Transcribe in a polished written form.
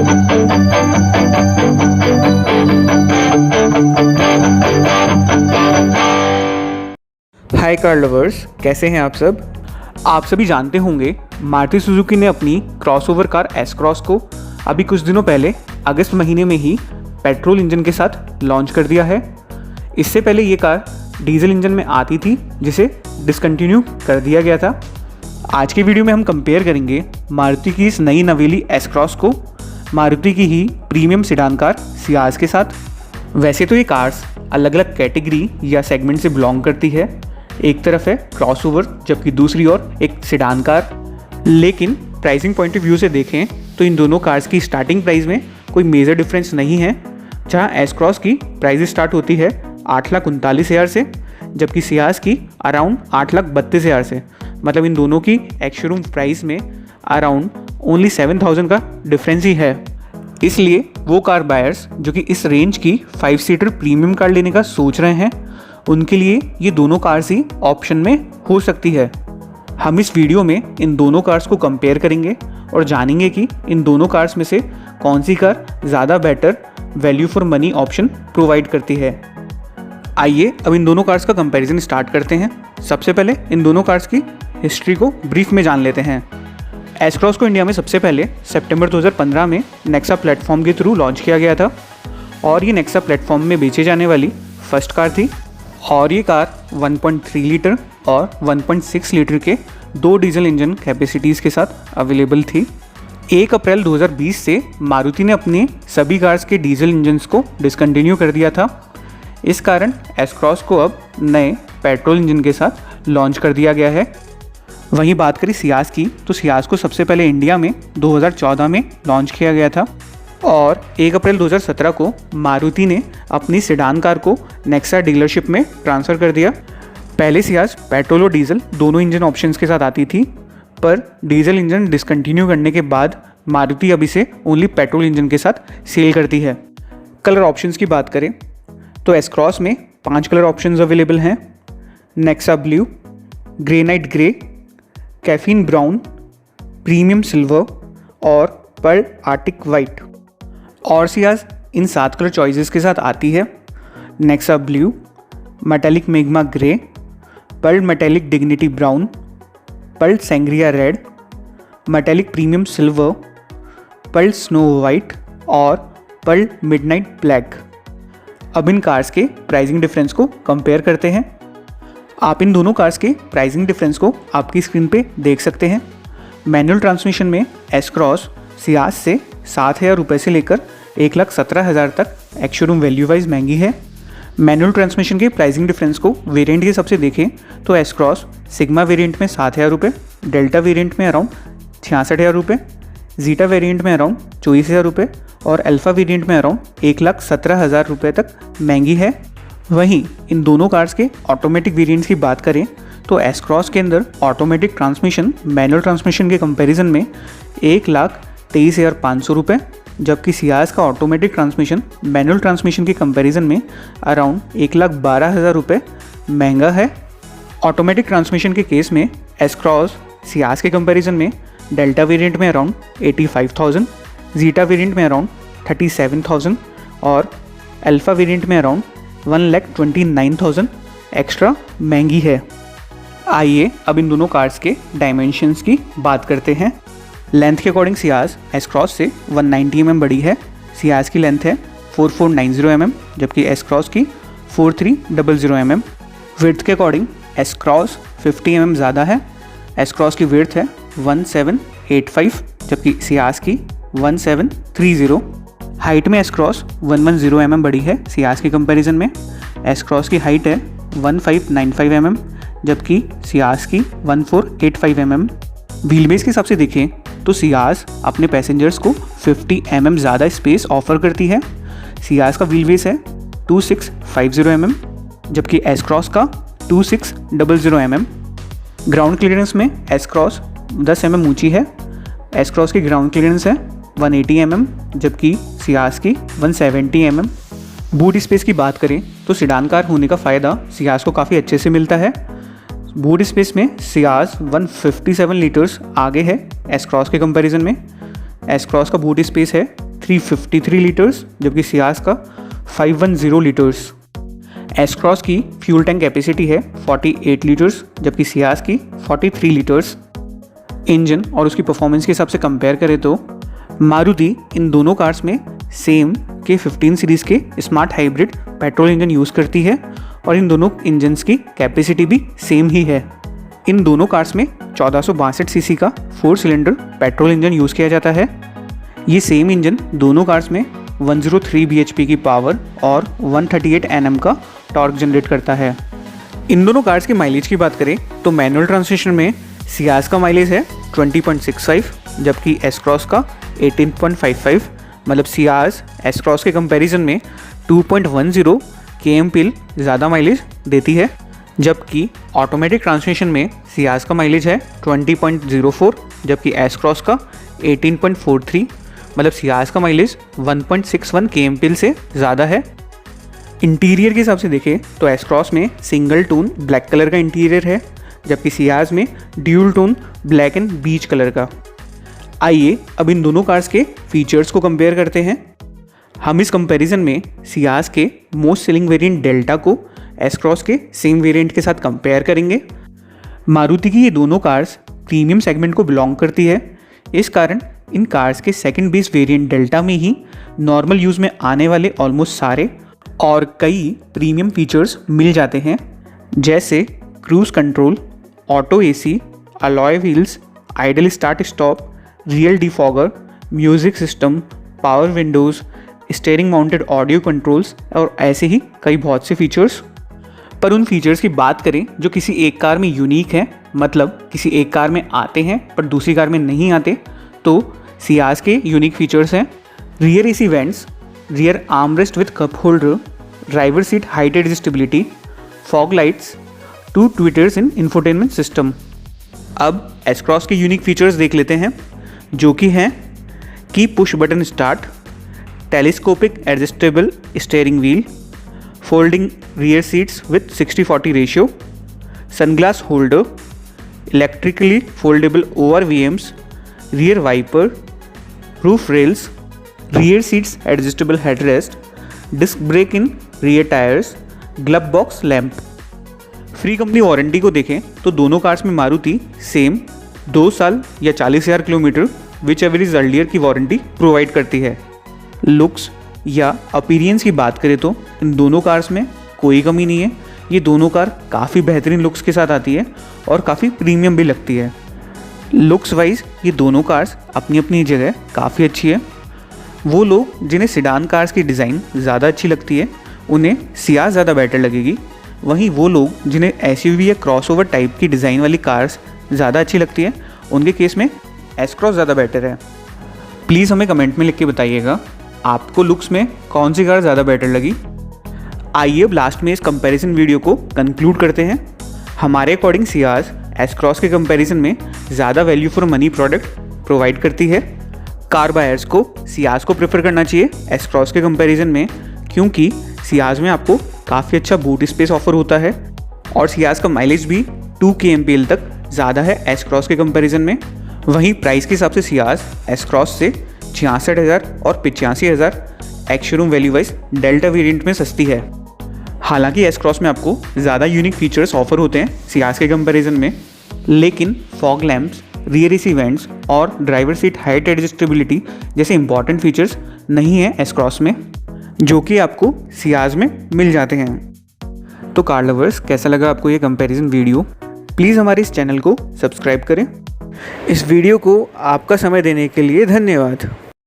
हाय car lovers, कैसे हैं आप सब। आप सभी जानते होंगे मारुति सुजुकी ने अपनी क्रॉसओवर कार एस क्रॉस को अभी कुछ दिनों पहले अगस्त महीने में ही पेट्रोल इंजन के साथ लॉन्च कर दिया है। इससे पहले ये कार डीजल इंजन में आती थी जिसे डिसकंटिन्यू कर दिया गया था। आज के वीडियो में हम कंपेयर करेंगे मारुति की इस नई नवेली एस क्रॉस को मारुति की ही प्रीमियम सेडान कार सियाज के साथ। वैसे तो ये कार्स अलग अलग कैटेगरी या सेगमेंट से बिलोंग करती है। एक तरफ है क्रॉसओवर जबकि दूसरी ओर एक सेडान कार। लेकिन प्राइसिंग पॉइंट ऑफ व्यू से देखें तो इन दोनों कार्स की स्टार्टिंग प्राइस में कोई मेजर डिफरेंस नहीं है। जहां एस क्रॉस की प्राइस स्टार्ट होती है 8,39,000 से, जबकि सियाज की अराउंड 8,32,000 से। मतलब इन दोनों की एक्स शोरूम प्राइस में अराउंड ओनली 7,000 का डिफरेंस ही है। इसलिए वो कार बायर्स जो कि इस रेंज की 5 सीटर प्रीमियम कार लेने का सोच रहे हैं, उनके लिए ये दोनों कार्स ही ऑप्शन में हो सकती है। हम इस वीडियो में इन दोनों कार्स को कंपेयर करेंगे और जानेंगे कि इन दोनों कार्स में से कौन सी कार ज़्यादा better value for money option provide करती है। आइए अब इन दोनों कार्स का कंपैरिजन स्टार्ट करते हैं। सबसे पहले इन दोनों कार्स की हिस्ट्री को ब्रीफ में जान लेते हैं। एस क्रॉस को इंडिया में सबसे पहले सितंबर 2015 में नेक्सा प्लेटफॉर्म के थ्रू लॉन्च किया गया था और ये नेक्सा प्लेटफॉर्म में बेचे जाने वाली फर्स्ट कार थी। और ये कार 1.3 लीटर और 1.6 लीटर के दो डीजल इंजन कैपेसिटीज़ के साथ अवेलेबल थी। 1 अप्रैल 2020 से मारुति ने अपने सभी कार्स के डीजल इंजन्स को डिसकंटिन्यू कर दिया था। इस कारण एस क्रॉस को अब नए पेट्रोल इंजन के साथ लॉन्च कर दिया गया है। वहीं बात करें सियाज की, तो सियाज को सबसे पहले इंडिया में 2014 में लॉन्च किया गया था और 1 अप्रैल 2017 को मारुति ने अपनी सेडान कार को नेक्सा डीलरशिप में ट्रांसफ़र कर दिया। पहले सियाज पेट्रोल और डीजल दोनों इंजन ऑप्शंस के साथ आती थी, पर डीजल इंजन डिसकंटिन्यू करने के बाद मारुति अब इसे ओनली पेट्रोल इंजन के साथ सेल करती है। कलर ऑप्शंस की बात करें तो एस क्रॉस में 5 कलर ऑप्शंस अवेलेबल हैं। Nexa blue, granite grey, caffeine brown, premium silver और पर्ल आर्टिक वाइट। और सियाज इन 7 कलर चॉइसेस के साथ आती है। Nexa blue, metallic magma grey, pearl metallic dignity brown, pearl sangria red, metallic premium silver, pearl snow white और pearl midnight black. अब इन कार्स के प्राइसिंग डिफरेंस को कंपेयर करते हैं। आप इन दोनों कार्स के प्राइसिंग डिफरेंस को आपकी स्क्रीन पे देख सकते हैं। मैनुअल ट्रांसमिशन में एस क्रॉस सियाज से 7,000 रुपये से लेकर 1,17,000 तक एक्स शोरूम वैल्यू वाइज महंगी है। मैनुअल ट्रांसमिशन के प्राइसिंग डिफरेंस को वेरिएंट के हिसाब से देखें तो एस क्रॉस सिग्मा वेरिएंट में 7,000 रुपये, डेल्टा वेरिएंट में अराउंड 66,000 रुपये, जीटा वेरिएंट में अराउंड 24,000 रुपये और अल्फा वेरिएंट में अराउंड 1,17,000 रुपये तक महंगी है। वहीं इन दोनों कार्स के ऑटोमेटिक वेरिएंट्स की बात करें तो एस क्रॉस के अंदर ऑटोमेटिक ट्रांसमिशन मैनुअल ट्रांसमिशन के कंपैरिजन में 1,23,500 रुपये, जबकि सियाज का ऑटोमेटिक ट्रांसमिशन मैनुअल ट्रांसमिशन के कंपैरिजन में अराउंड 1,12,000 रुपये महंगा है। ऑटोमेटिक ट्रांसमिशन के केस में एस क्रॉस सियाज के कंपैरिजन में डेल्टा वेरिएंट में अराउंड 85,000, जीटा वेरिएंट में अराउंड 37,000 और अल्फा वेरिएंट में अराउंड 1,29,000 एक्स्ट्रा महंगी है। आइए अब इन दोनों कार्स के डायमेंशंस की बात करते हैं। लेंथ के अकॉर्डिंग सियाज एस क्रॉस से 190 mm बड़ी है। सियाज की लेंथ है 4490 mm, जबकि एस क्रॉस की 4300 mm। विड्थ के अकॉर्डिंग एस क्रॉस 50 mm ज़्यादा है। एस क्रॉस की विड्थ है 1785, जबकि सियाज की 1730। हाइट में एस क्रॉस 110 mm बड़ी है सियाज के कंपैरिजन में। एस क्रॉस की हाइट है 1595 mm, जबकि सियाज की 1485 mm। व्हील बेस के हिसाब से देखें तो सियाज अपने पैसेंजर्स को 50 mm ज़्यादा स्पेस ऑफर करती है। सियाज का व्हील बेस है 2650 mm, जबकि एस क्रॉस का 2600 mm। ग्राउंड क्लियरेंस में एस क्रॉस 10 mm ऊंची है। एस क्रॉस की ग्राउंड क्लियरेंस है 180 mm, जबकि सियाज की 170 mm। बूट स्पेस की बात करें तो सेडान कार होने का फ़ायदा सियाज को काफ़ी अच्छे से मिलता है। बूट स्पेस में सियाज 157 लीटर्स आगे है एस क्रॉस के कंपैरिजन में। एस क्रॉस का बूट स्पेस है 353 लीटर्स जबकि सियाज का 510 लीटर्स। एस क्रॉस की फ्यूल टैंक कैपेसिटी है 48 लीटर्स जबकि सियाज की 43 लीटर्स। इंजन और उसकी परफॉर्मेंस के हिसाब से कंपेयर करें तो मारुति इन दोनों कार्स में सेम K15 सीरीज़ के smart hybrid petrol engine use करती है और इन दोनों इंजन्स की कैपेसिटी भी सेम ही है। इन दोनों कार्स में 1462 सीसी का 4 सिलेंडर पेट्रोल इंजन यूज़ किया जाता है। ये सेम इंजन दोनों कार्स में 103 bhp की पावर और 138 Nm का टॉर्क जनरेट करता है। इन दोनों कार्स के माइलेज की बात करें तो मैनुअल ट्रांसमिशन में सियाज का माइलेज है 20.65 जबकि एस क्रॉस का 18.55, मतलब सियाज एस क्रॉस के कंपैरिजन में 2.10 kmpl ज़्यादा माइलेज देती है। जबकि ऑटोमेटिक ट्रांसमिशन में सियाज का माइलेज है 20.04 जबकि एस क्रॉस का 18.43, मतलब सियाज का माइलेज 1.61 kmpl से ज़्यादा है। इंटीरियर के हिसाब से देखें तो एस क्रॉस में सिंगल टोन ब्लैक कलर का इंटीरियर है जबकि सियाज में dual tone black and beach colour का। आइए अब इन दोनों कार्स के फीचर्स को कंपेयर करते हैं। हम इस कंपैरिजन में सियाज के मोस्ट सेलिंग वेरिएंट डेल्टा को एस क्रॉस के सेम वेरिएंट के साथ कंपेयर करेंगे। मारुति की ये दोनों कार्स प्रीमियम सेगमेंट को बिलोंग करती है, इस कारण इन कार्स के सेकंड बेस वेरिएंट डेल्टा में ही नॉर्मल यूज़ में आने वाले ऑलमोस्ट सारे और कई प्रीमियम फीचर्स मिल जाते हैं, जैसे cruise control, auto AC, alloy wheels, idol start stop, real defogger, music system, power Windows, steering mounted audio controls और ऐसे ही कई बहुत से फीचर्स। पर उन फीचर्स की बात करें जो किसी एक कार में यूनिक है, मतलब किसी एक कार में आते हैं पर दूसरी कार में नहीं आते, तो सियाज के यूनिक फीचर्स हैं rear AC vents, rear armrest with cup holder, driver seat height adjustability, fog lights, 2 tweeters in infotainment system. अब एस क्रॉस के यूनिक फीचर्स देख लेते हैं जो कि हैं की push button start, telescopic adjustable steering wheel, folding rear seats with 60-40 ratio, sunglass holder, electrically foldable ORVMs, rear wiper, roof rails, rear seats adjustable headrest, disc brake in rear tyres, glove box lamp. Free company warranty को देखें तो दोनों cars में Maruti same 2 साल या 40,000 kilometre which ever is earlier की warranty provide करती है। लुक्स या अपीरियंस की बात करें तो इन दोनों कार्स में कोई कमी नहीं है। ये दोनों कार काफ़ी बेहतरीन लुक्स के साथ आती है और काफ़ी प्रीमियम भी लगती है। लुक्स वाइज ये दोनों कार्स अपनी अपनी जगह काफ़ी अच्छी है। वो लोग जिन्हें सिडान कार्स की डिज़ाइन ज़्यादा अच्छी लगती है उन्हें सियाज ज़्यादा बेटर लगेगी, वहीं वो लोग जिन्हें SUV या क्रॉसओवर टाइप की डिज़ाइन वाली कार्स ज़्यादा अच्छी लगती है उनके केस में एस क्रॉस ज़्यादा बेटर है। प्लीज़ हमें कमेंट में लिख के बताइएगा आपको लुक्स में कौन सी कार ज़्यादा बेटर लगी। आइए अब लास्ट में इस कंपैरिजन वीडियो को कंक्लूड करते हैं। हमारे अकॉर्डिंग सियाज एस क्रॉस के कंपैरिजन में ज़्यादा value for money product provide करती है। कार बायर्स को सियाज को प्रेफर करना चाहिए एस क्रॉस के कंपैरिजन में, क्योंकि सियाज में आपको काफ़ी अच्छा बूट स्पेस ऑफर होता है और सियाज का माइलेज भी 2 kmpl तक ज़्यादा है एस क्रॉस के कंपैरिजन में। वहीं प्राइस के हिसाब से सियाज एस क्रॉस से 66,000 और 85,000 ex showroom value wise delta variant में सस्ती है। हालांकि एस क्रॉस में आपको ज़्यादा यूनिक फीचर्स ऑफर होते हैं सियाज के कंपैरिजन में, लेकिन fog lamps, rear AC vents और ड्राइवर सीट हाइट एडजस्टेबिलिटी जैसे इंपॉर्टेंट फीचर्स नहीं हैं एस क्रॉस में, जो कि आपको सियाज में मिल जाते हैं। तो कार लवर्स, कैसा लगा आपको ये कंपैरिजन वीडियो? प्लीज़ हमारे इस चैनल को सब्सक्राइब करें। इस वीडियो को आपका समय देने के लिए धन्यवाद।